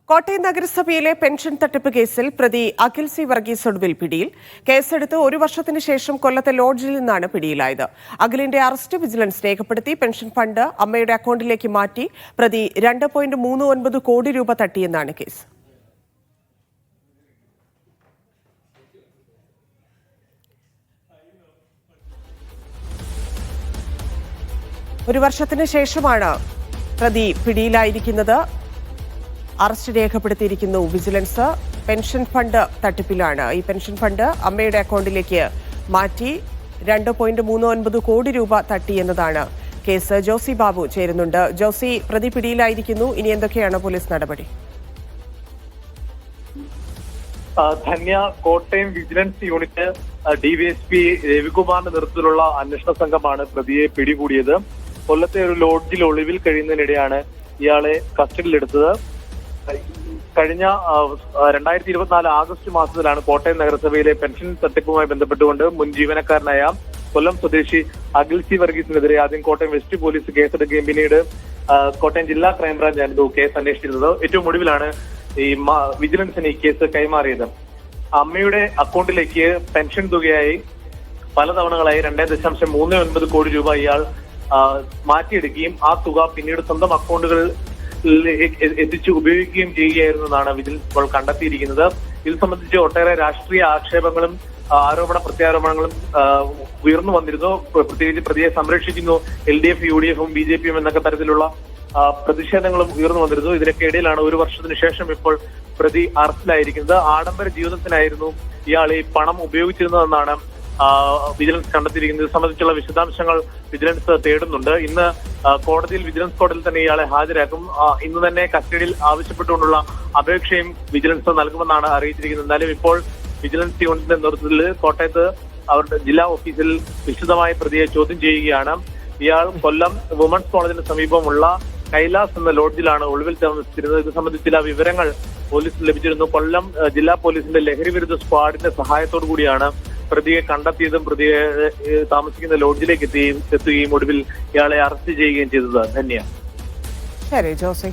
കോട്ടയം നഗരസഭയിലെ പെൻഷൻ തട്ടിപ്പ് കേസിൽ പ്രതി അഖിൽ സി വർഗീസ് ഒടുവിൽ പിടിയിൽ. കേസെടുത്ത് 1 വർഷത്തിന് ശേഷം കൊല്ലത്തെ ലോഡ്ജിൽ നിന്നാണ് പിടിയിലായത്. അഖിലിന്റെ അറസ്റ്റ് വിജിലൻസ് രേഖപ്പെടുത്തി. പെൻഷൻ ഫണ്ട് അമ്മയുടെ അക്കൗണ്ടിലേക്ക് മാറ്റി പ്രതി 2.39 കോടി രൂപ തട്ടിയെന്നാണ് കേസ്. ഒരു വർഷത്തിന് ശേഷമാണ് പ്രതി പിടിയിലായിരിക്കുന്നത്. അറസ്റ്റ് രേഖപ്പെടുത്തിയിരിക്കുന്നു വിജിലൻസ്. പെൻഷൻ ഫണ്ട് തട്ടിപ്പിലാണ്. ഈ പെൻഷൻ ഫണ്ട് അമ്മയുടെ അക്കൗണ്ടിലേക്ക് മാറ്റി 2.39 കോടി രൂപ തട്ടിയെന്നതാണ് കേസ്. ജോസി ബാബു ചേരുന്നുണ്ട്. ജോസി, പ്രതി പിടിയിലായിരിക്കുന്നു. ഇനി എന്തൊക്കെയാണ് പോലീസ് നടപടി? Dhanya, Kottayam vigilance unit DYSP രവികുമാറിന്റെ നേതൃത്വത്തിലുള്ള അന്വേഷണ സംഘമാണ് പ്രതിയെ പിടികൂടിയത്. കൊല്ലത്തെ ഒരു ലോഡ്ജിൽ ഒളിവിൽ കഴിയുന്നതിനിടെയാണ് ഇയാളെ കസ്റ്റഡിയിലെടുത്തത്. കഴിഞ്ഞ 2024 ആഗസ്റ്റ് മാസത്തിലാണ് കോട്ടയം നഗരസഭയിലെ പെൻഷൻ തട്ടിപ്പുമായി ബന്ധപ്പെട്ടുകൊണ്ട് മുൻ ജീവനക്കാരനായ കൊല്ലം സ്വദേശി അഖിൽ സി വർഗീസിനെതിരെ ആദ്യം കോട്ടയം വെസ്റ്റ് പോലീസ് കേസെടുക്കുകയും പിന്നീട് കോട്ടയം ജില്ലാ ക്രൈംബ്രാഞ്ച് ആയിരുന്നു കേസ് അന്വേഷിച്ചിരുന്നത്. ഏറ്റവും ഒടുവിലാണ് ഈ വിജിലൻസിന് ഈ കേസ് കൈമാറിയത്. അമ്മയുടെ അക്കൗണ്ടിലേക്ക് പെൻഷൻ തുകയായി പല തവണകളായി 2.39 കോടി രൂപ ഇയാൾ മാറ്റിയെടുക്കുകയും ആ തുക പിന്നീട് സ്വന്തം അക്കൗണ്ടുകളിൽ എത്തിച്ച് ഉപയോഗിക്കുകയും ചെയ്യുകയായിരുന്നതാണ് വിജിലൻസ് ഇപ്പോൾ കണ്ടെത്തിയിരിക്കുന്നത്. ഇത് സംബന്ധിച്ച് ഒട്ടേറെ രാഷ്ട്രീയ ആക്ഷേപങ്ങളും ആരോപണ പ്രത്യാരോപണങ്ങളും ഉയർന്നു വന്നിരുന്നു. പ്രത്യേകിച്ച് പ്രതിയെ സംരക്ഷിക്കുന്നു LDF, UDF, BJP എന്നൊക്കെ തരത്തിലുള്ള പ്രതിഷേധങ്ങളും ഉയർന്നു വന്നിരുന്നു. ഇതിനൊക്കെ ഇടയിലാണ് 1 വർഷത്തിന് ശേഷം ഇപ്പോൾ പ്രതി അറസ്റ്റിലായിരിക്കുന്നത്. ആഡംബര ജീവിതത്തിനായിരുന്നു ഇയാൾ ഈ പണം ഉപയോഗിച്ചിരുന്നതെന്നാണ് വിജിലൻസ് കണ്ടെത്തിയിരിക്കുന്നത്. ഇത് സംബന്ധിച്ചുള്ള വിശദാംശങ്ങൾ വിജിലൻസ് തേടുന്നുണ്ട്. ഇന്ന് കോടതിയിൽ, വിജിലൻസ് കോടതിയിൽ തന്നെ ഇയാളെ ഹാജരാക്കും. ഇന്ന് തന്നെ കസ്റ്റഡിയിൽ ആവശ്യപ്പെട്ടുകൊണ്ടുള്ള അപേക്ഷയും വിജിലൻസ് നൽകുമെന്നാണ് അറിയിച്ചിരിക്കുന്നത്. എന്നാലും ഇപ്പോൾ വിജിലൻസ് യൂണിറ്റിന്റെ നേതൃത്വത്തിൽ കോട്ടയത്ത് അവരുടെ ജില്ലാ ഓഫീസിൽ വിശദമായി പ്രതിയെ ചോദ്യം ചെയ്യുകയാണ്. ഇയാൾ കൊല്ലം വുമൺസ് കോളേജിന് സമീപമുള്ള കൈലാസ് എന്ന ലോഡ്ജിലാണ് ഒളിവിൽ താമസിച്ചിരുന്നത്. ഇത് സംബന്ധിച്ച് ചില വിവരങ്ങൾ പോലീസിന് ലഭിച്ചിരുന്നു. കൊല്ലം ജില്ലാ പോലീസിന്റെ ലഹരി വിരുദ്ധ സ്ക്വാഡിന്റെ സഹായത്തോടു കൂടിയാണ് പ്രതിയെ കണ്ടെത്തിയതും പ്രതിയെ താമസിക്കുന്ന ലോഡ്ജിലേക്ക് എത്തുകയും ഒടുവിൽ ഇയാളെ അറസ്റ്റ് ചെയ്യുകയും ചെയ്തത്. ധന്യ. ശരി ജോസി.